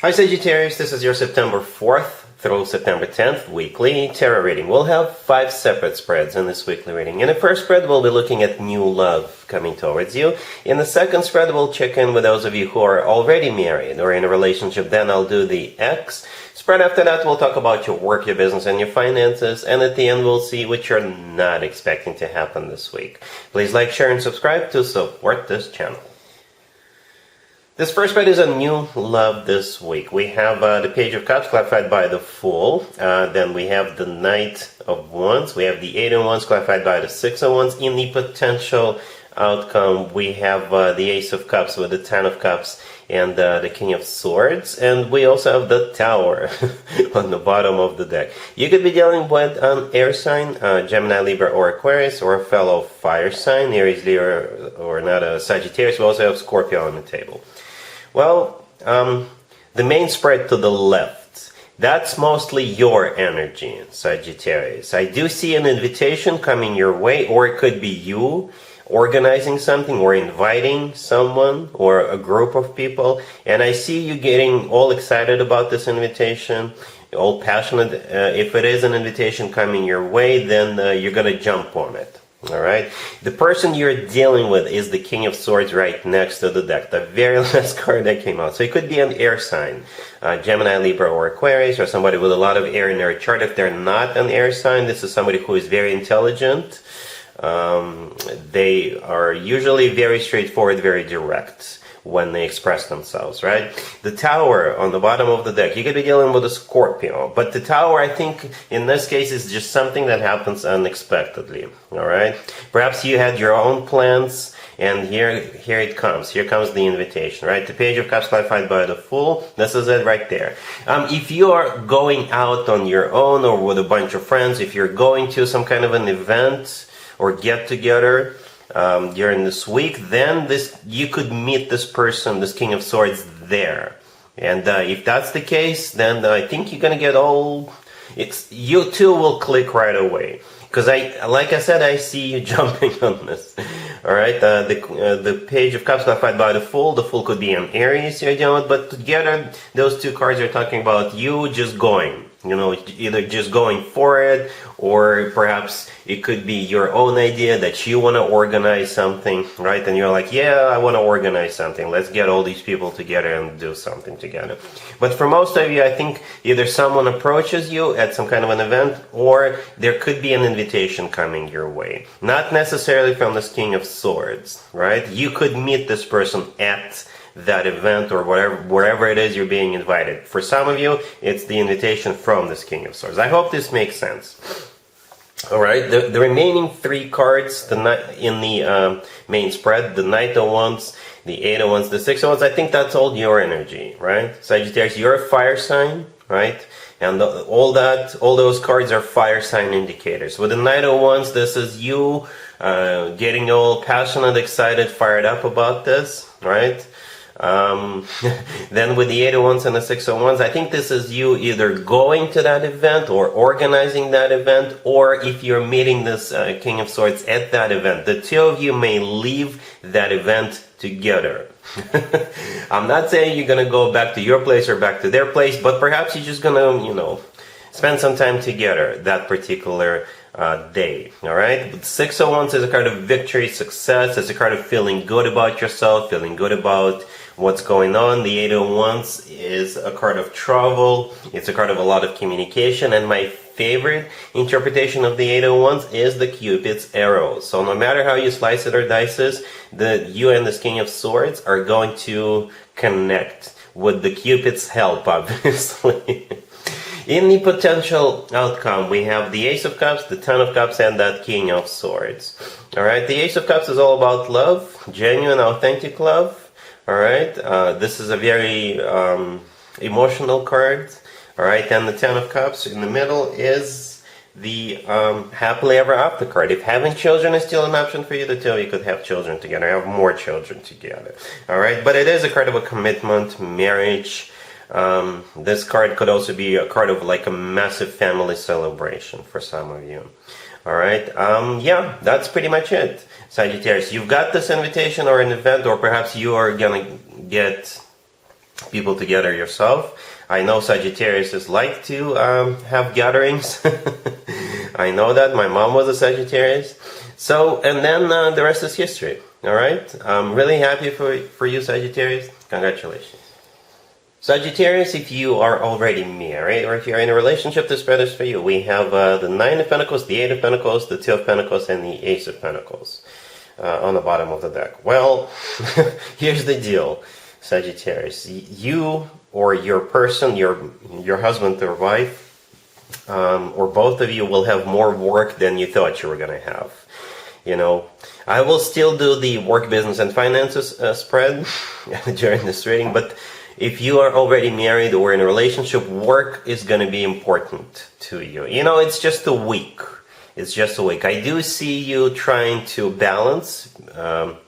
Hi Sagittarius, this is your September 4th through September 10th weekly tarot reading. We'll have 5 separate spreads in this weekly reading. In the first spread, we'll be looking at new love coming towards you. In the second spread, we'll check in with those of you who are already married or in a relationship. Then I'll do the X spread. After that, we'll talk about your work, your business, and your finances. And at the end, we'll see what you're not expecting to happen this week. Please like, share, and subscribe to support this channel. This first spread is a new love this week. We have the Page of Cups clarified by the Fool. Then we have the Knight of Wands. We have the 8 of Wands clarified by the 6 of Wands. In the potential outcome, we have the Ace of Cups with the 10 of Cups and the King of Swords. And we also have the Tower on the bottom of the deck. You could be dealing with an air sign, Gemini, Libra, or Aquarius, or a fellow fire sign, Aries, Leo, or not a Sagittarius. We also have Scorpio on the table. Well, the main spread to the left, that's mostly your energy, Sagittarius. I do see an invitation coming your way, or it could be you organizing something or inviting someone or a group of people. And I see you getting all excited about this invitation, all passionate. If it is an invitation coming your way, then you're going to jump on it. All right. The person you're dealing with is the King of Swords right next to the deck, the very last card that came out. So it could be an air sign, Gemini, Libra, or Aquarius, or somebody with a lot of air in their chart. If they're not an air sign, this is somebody who is very intelligent. They are usually very straightforward, very direct when they express themselves, right? The Tower on the bottom of the deck, you could be dealing with a Scorpio, but the Tower, I think, in this case, is just something that happens unexpectedly, all right? Perhaps you had your own plans, and here it comes. Here comes the invitation, right? The Page of Cups clarified by the Fool. This is it right there. If you are going out on your own or with a bunch of friends, if you're going to some kind of an event or get-together, during this week, then you could meet this person, this King of Swords, there. And if that's the case, then I think you're gonna get you two will click right away. Because like I said, I see you jumping on this. All right, the Page of Cups clarified by the Fool. The Fool could be an Aries you're dealing with, but together those two cards are talking about you just going. You know, either just going for it, or perhaps it could be your own idea that you want to organize something, right? And you're like, yeah, I want to organize something. Let's get all these people together and do something together. But for most of you, I think either someone approaches you at some kind of an event, or there could be an invitation coming your way. Not necessarily from this King of Swords, right? You could meet this person at that event or wherever it is you're being invited. For some of you, it's the invitation from this King of Swords. I hope this makes sense. All right, the remaining 3 cards in the main spread, the Knight of Wands, the 8 of Wands, the 6 of Wands, I think that's all your energy, right? Sagittarius, you're a fire sign, right? And all those cards are fire sign indicators. With the Knight of Wands, this is you getting all passionate, excited, fired up about this, right? Then with the 8 of Wands and the 6 of Wands, I think this is you either going to that event or organizing that event, or if you're meeting this King of Swords at that event, the two of you may leave that event together. I'm not saying you're gonna go back to your place or back to their place, but perhaps you're just gonna, spend some time together that particular day. All right. But 6 of Wands is a card of victory, success. It's a card of feeling good about yourself, feeling good about what's going on. The 8 of Wands is a card of travel. It's a card of a lot of communication. And my favorite interpretation of the 8 of Wands is the Cupid's arrow. So no matter how you slice it or dice it, you and this King of Swords are going to connect with the Cupid's help, obviously. In the potential outcome, we have the Ace of Cups, the 10 of Cups, and that King of Swords. All right, the Ace of Cups is all about love, genuine, authentic love. All right, this is a very emotional card. All right, and the 10 of Cups in the middle is the happily ever after card. If having children is still an option for you, the two of you could have children together, have more children together. All right, but it is a card of a commitment, marriage. This card could also be a card of like a massive family celebration for some of you. All right. Yeah, that's pretty much it. Sagittarius, you've got this invitation or an event, or perhaps you are gonna get people together yourself. I know Sagittarius like to have gatherings. I know that. My mom was a Sagittarius. So, and then the rest is history. All right? I'm really happy for you, Sagittarius. Congratulations. Sagittarius, if you are already married or if you're in a relationship, this spread is for you. We have the Nine of Pentacles, the Eight of Pentacles, the Two of Pentacles, and the Ace of Pentacles on the bottom of the deck. Well, here's the deal, Sagittarius. You or your person, your husband or wife, or both of you will have more work than you thought you were going to have. You know, I will still do the work, business, and finances spread during this reading, but if you are already married or in a relationship, work is going to be important to you. You know, it's just a week. It's just a week. I do see you trying to balance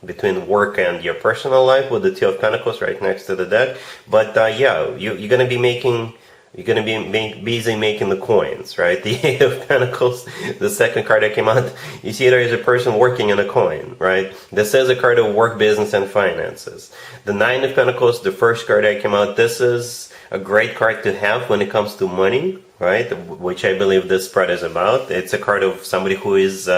between work and your personal life with the Two of Pentacles right next to the deck. But yeah, you're going to be making... You're going to be busy making the coins, right? The Eight of Pentacles, the second card that came out, you see there is a person working on a coin, right? This is a card of work, business, and finances. The Nine of Pentacles, the first card that came out, this is a great card to have when it comes to money, right? Which I believe this spread is about. It's a card of somebody who is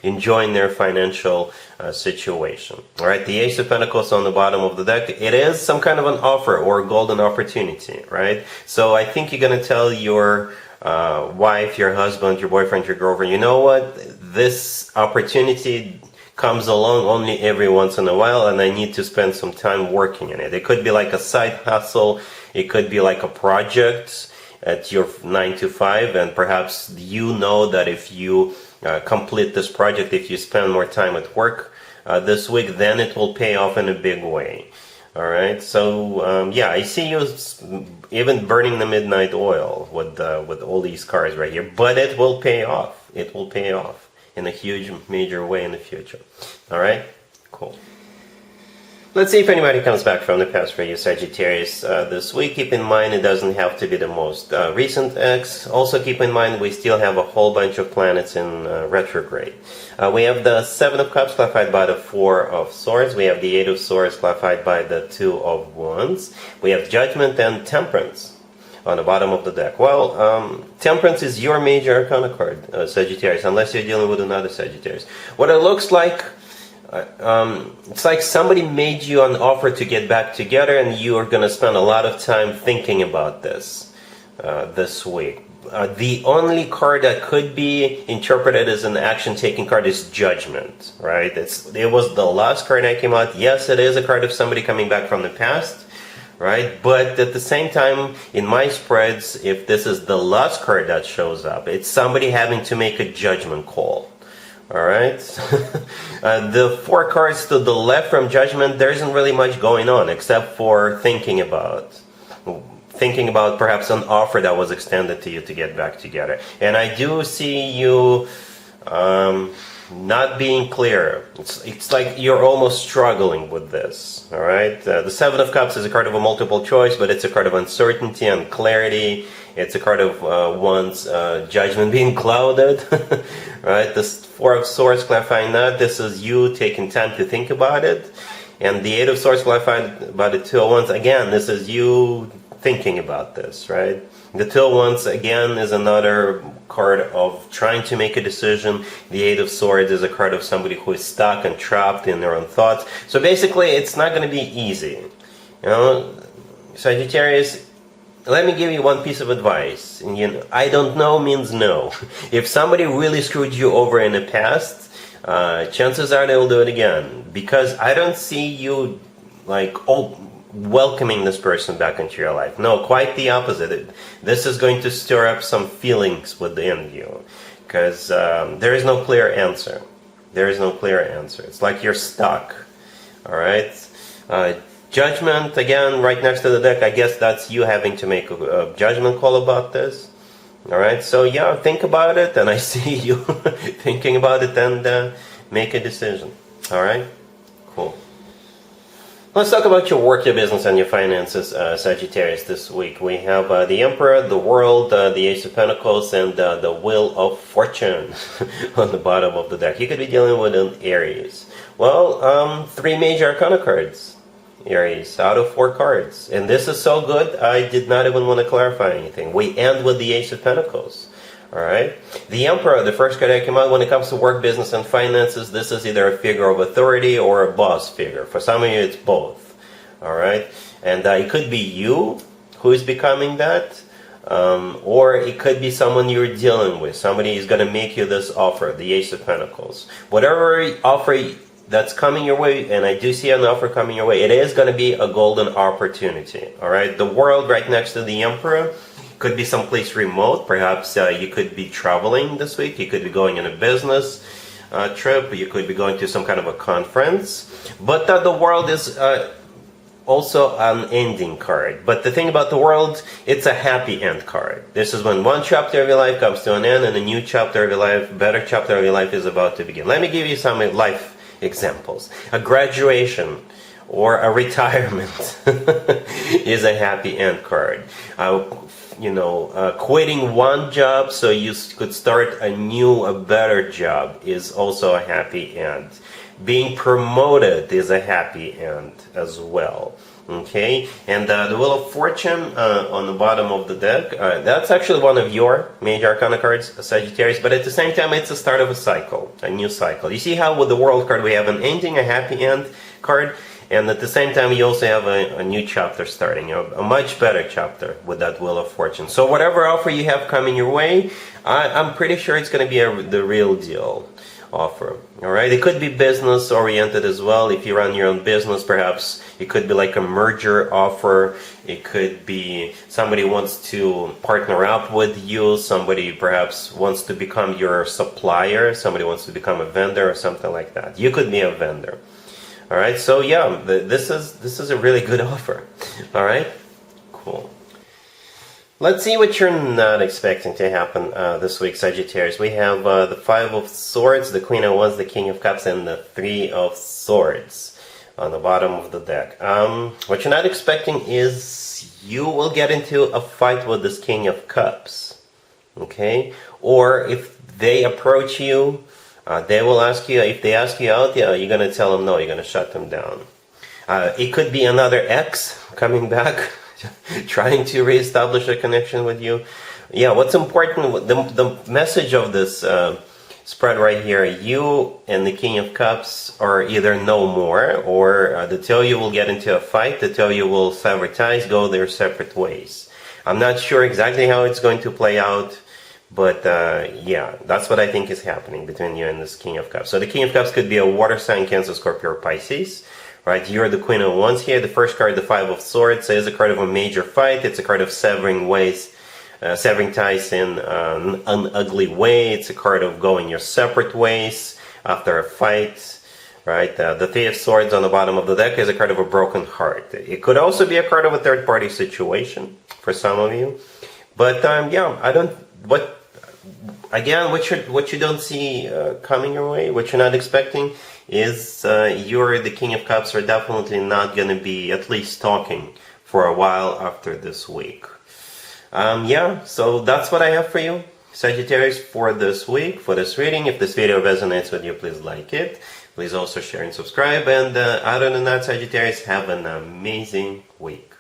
enjoying their financial situation. All right, the Ace of Pentacles on the bottom of the deck, it is some kind of an offer or a golden opportunity, right? So I think you're going to tell your wife, your husband, your boyfriend, your girlfriend, you know what, this opportunity comes along only every once in a while and I need to spend some time working on it. It could be like a side hustle, it could be like a project at your 9 to 5, and perhaps you know that if you complete this project, if you spend more time at work this week, then it will pay off in a big way. All right, so yeah, I see you even burning the midnight oil with all these cards right here, but it will pay off. It will pay off in a huge, major way in the future. All right, cool. Let's see if anybody comes back from the past for you, Sagittarius, this week. Keep in mind, it doesn't have to be the most recent ex. Also keep in mind, we still have a whole bunch of planets in retrograde. We have the Seven of Cups clarified by the Four of Swords. We have the Eight of Swords clarified by the Two of Wands. We have Judgment and Temperance on the bottom of the deck. Well, Temperance is your major arcana card, Sagittarius, unless you're dealing with another Sagittarius. What it looks like, it's like somebody made you an offer to get back together and you are going to spend a lot of time thinking about this this week. The only card that could be interpreted as an action-taking card is Judgment, right? It was the last card that came out. Yes, it is a card of somebody coming back from the past, right? But at the same time, in my spreads, if this is the last card that shows up, it's somebody having to make a judgment call. All right, the four cards to the left from Judgment, there isn't really much going on except for thinking about perhaps an offer that was extended to you to get back together. And I do see you not being clear. It's like you're almost struggling with this. All right, the Seven of Cups is a card of a multiple choice, but it's a card of uncertainty and clarity. It's a card of one's judgment being clouded, right? The Four of Swords clarifying that this is you taking time to think about it. And the Eight of Swords clarified by the Two of Wands, again, this is you thinking about this, right? The Two of Wands, again, is another card of trying to make a decision. The Eight of Swords is a card of somebody who is stuck and trapped in their own thoughts. So basically, it's not going to be easy. You know, Sagittarius, let me give you one piece of advice. You know, I don't know means no. If somebody really screwed you over in the past, chances are they will do it again. Because I don't see you like welcoming this person back into your life. No, quite the opposite. This is going to stir up some feelings within you. Because there is no clear answer. There is no clear answer. It's like you're stuck. All right? Judgment, again, right next to the deck, I guess that's you having to make a judgment call about this. All right, so yeah, think about it, and I see you thinking about it, and make a decision. All right, cool. Let's talk about your work, your business, and your finances, Sagittarius, this week. We have the Emperor, the World, the Ace of Pentacles, and the Wheel of Fortune on the bottom of the deck. You could be dealing with an Aries. Well, three major arcana cards Aries, out of 4 cards. And this is so good, I did not even want to clarify anything. We end with the Ace of Pentacles. Alright? The Emperor, the first card that came out, when it comes to work, business, and finances, this is either a figure of authority or a boss figure. For some of you, it's both. Alright? And it could be you who is becoming that. Or it could be someone you're dealing with. Somebody is going to make you this offer, the Ace of Pentacles. Whatever offer that's coming your way, and I do see an offer coming your way, it is going to be a golden opportunity. Alright? The World right next to the Emperor could be someplace remote. Perhaps you could be traveling this week. You could be going on a business trip. You could be going to some kind of a conference. But the World is also an ending card. But the thing about the World, it's a happy end card. This is when one chapter of your life comes to an end and a new chapter of your life, better chapter of your life is about to begin. Let me give you some life examples. A graduation or a retirement is a happy end card. Quitting one job so you could start a new, a better job is also a happy end. Being promoted is a happy end as well. Okay, and the Wheel of Fortune on the bottom of the deck, that's actually one of your major arcana cards, Sagittarius, but at the same time it's the start of a cycle, a new cycle. You see how with the World card we have an ending, a happy end card, and at the same time you also have a new chapter starting, a much better chapter with that Wheel of Fortune. So whatever offer you have coming your way, I'm pretty sure it's going to be the real deal offer. Alright, it could be business oriented as well. If you run your own business, perhaps it could be like a merger offer. It could be somebody wants to partner up with you. Somebody perhaps wants to become your supplier. Somebody wants to become a vendor or something like that. You could be a vendor. Alright, so yeah, this is a really good offer. Alright, cool. Let's see what you're not expecting to happen this week, Sagittarius. We have the 5 of Swords, the Queen of Wands, the King of Cups, and the 3 of Swords on the bottom of the deck. What you're not expecting is you will get into a fight with this King of Cups. Okay? Or if they approach you, they will ask you, if they ask you out, yeah, you're going to tell them no, you're going to shut them down. It could be another ex coming back, trying to reestablish a connection with you. Yeah, what's important, the message of this spread right here, you and the King of Cups are either no more, or the two of you will get into a fight, the two of you will sever ties, go their separate ways. I'm not sure exactly how it's going to play out, but yeah, that's what I think is happening between you and this King of Cups. So the King of Cups could be a water sign, Cancer, Scorpio, or Pisces. Right, you're the Queen of Wands here. The first card, the 5 of Swords, is a card of a major fight. It's a card of severing ways, severing ties in an ugly way. It's a card of going your separate ways after a fight. Right, the 3 of Swords on the bottom of the deck is a card of a broken heart. It could also be a card of a third-party situation for some of you. But yeah, I don't. What you don't see coming your way, what you're not expecting, is you're the King of Cups are definitely not going to be at least talking for a while after this week. Yeah, so that's what I have for you, Sagittarius, for this week, for this reading. If this video resonates with you, please like it. Please also share and subscribe. And other than that, Sagittarius, have an amazing week.